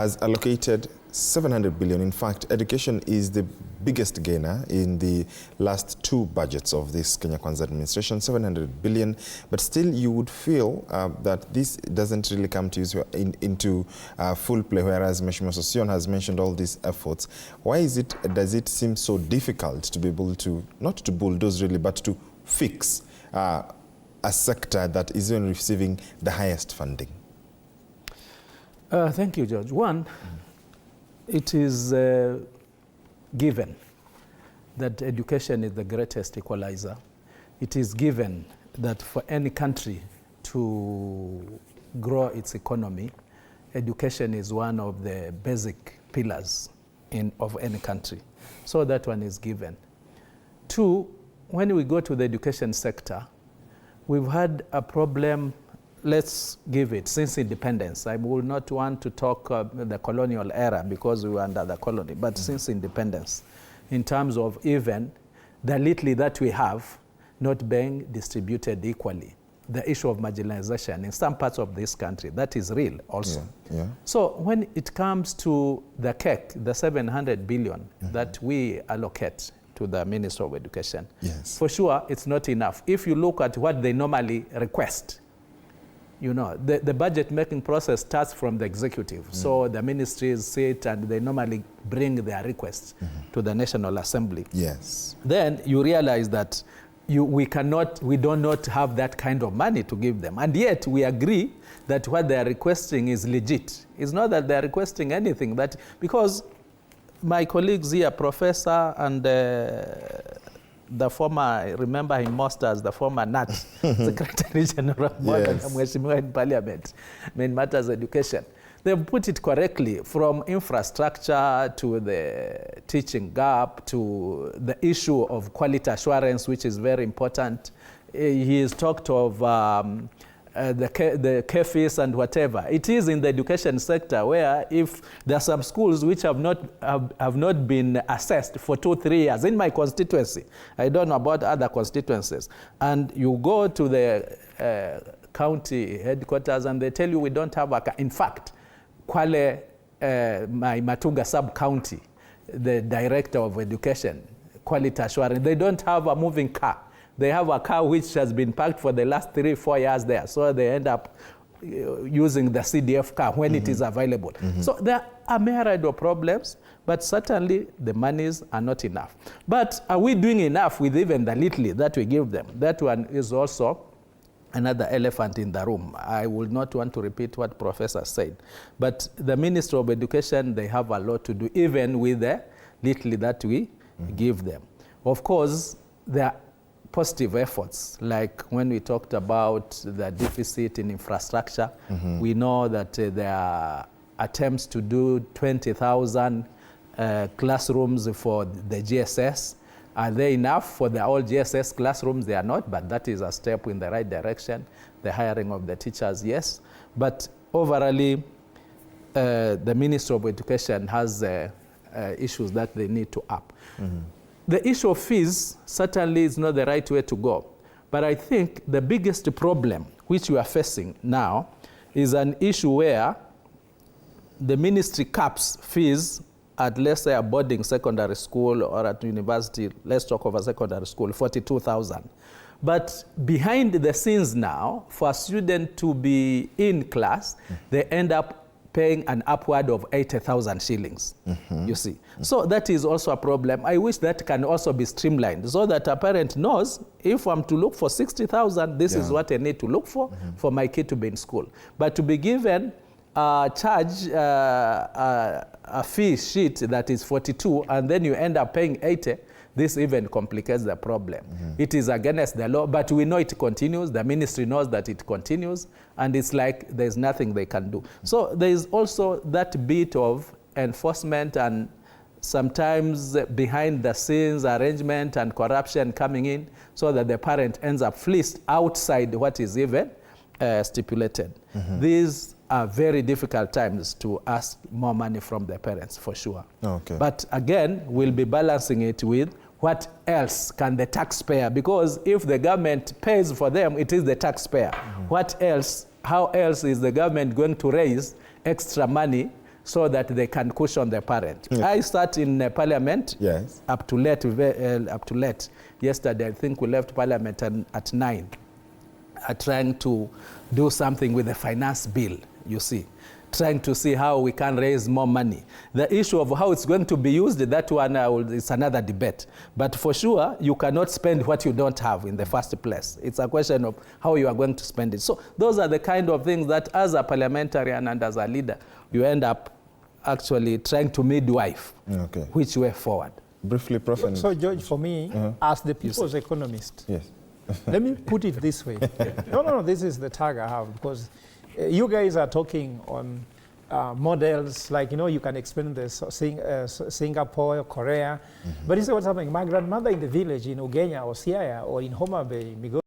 has allocated 700 billion. In fact, education is the biggest gainer in the last two budgets of this Kenya Kwanza administration, 700 billion. But still, you would feel that this doesn't really come to use into full play, whereas Mheshimiwa Sosion has mentioned all these efforts. Why does it seem so difficult to be able to, not to bulldoze really, but to fix a sector that is even receiving the highest funding? Thank you, George. One, it is given that education is the greatest equalizer. It is given that for any country to grow its economy, education is one of the basic pillars of any country. So that one is given. Two, when we go to the education sector, we've had a problem. Let's give it, since independence. I will not want to talk the colonial era because we were under the colony, but since independence, in terms of even the little that we have not being distributed equally, the issue of marginalization in some parts of this country, that is real also. Yeah. So when it comes to the cake, the 700 billion that we allocate to the Minister of Education, for sure it's not enough. If you look at what they normally request, you know, the budget making process starts from the executive. So the ministries sit and they normally bring their requests to the National Assembly. Then you realize that we do not have that kind of money to give them. And yet we agree that what they are requesting is legit. It's not that they are requesting anything, because my colleagues here, Professor and the former, I remember him most as the former NAT, Secretary General in Parliament, Main Matters Education. They've put it correctly, from infrastructure to the teaching gap to the issue of quality assurance, which is very important. He has talked of the cafes and whatever. It is in the education sector where if there are some schools which have not been assessed for 2-3 years in my constituency, I don't know about other constituencies, and you go to the county headquarters and they tell you we don't have in fact, Kwale, my Matuga sub-county, the director of education, quality assurance, they don't have a moving car. They have a car which has been parked for the last 3-4 years there. So they end up using the CDF car when it is available. So there are myriad of problems, but certainly the monies are not enough. But are we doing enough with even the little that we give them? That one is also another elephant in the room. I would not want to repeat what Professor said. But the Ministry of Education, they have a lot to do, even with the little that we give them. Of course, there are positive efforts, like when we talked about the deficit in infrastructure. We know that there are attempts to do 20,000 classrooms for the GSS. Are they enough for the all GSS classrooms? They are not, but that is a step in the right direction. The hiring of the teachers, yes. But overall, the Ministry of Education has issues that they need to up. The issue of fees certainly is not the right way to go. But I think the biggest problem which we are facing now is an issue where the ministry caps fees at, let's say, a boarding secondary school or at university, let's talk of a secondary school, 42,000. But behind the scenes now, for a student to be in class, they end up paying an upward of 80,000 shillings, you see. So that is also a problem. I wish that can also be streamlined so that a parent knows, if I'm to look for 60,000, this is what I need to look for my kid to be in school. But to be given a fee sheet that is 42 and then you end up paying 80, this even complicates the problem. It is against the law, but we know it continues. The ministry knows that it continues, and it's like there's nothing they can do. So there is also that bit of enforcement and sometimes behind the scenes arrangement and corruption coming in so that the parent ends up fleeced outside what is even stipulated. These are very difficult times to ask more money from the parents, for sure. But again, we'll be balancing it with what else can the taxpayer, because if the government pays for them, it is the taxpayer. What else, how else is the government going to raise extra money so that they can cushion their parent. I sat in parliament up to late. Yesterday, I think we left parliament at 9, trying to do something with the finance bill, you see, trying to see how we can raise more money. The issue of how it's going to be used, that one is another debate. But for sure, you cannot spend what you don't have in the first place. It's a question of how you are going to spend it. So those are the kind of things that as a parliamentarian and as a leader, you end up actually trying to midwife which way forward. Briefly, Prof. So, George, for me, as the people's economist, let me put it this way. No, this is the tag I have, because you guys are talking on models like, you can explain this Singapore, Korea. But this is what's happening. My grandmother in the village in Ugenya or Siaya or in Homa Bay, Migori,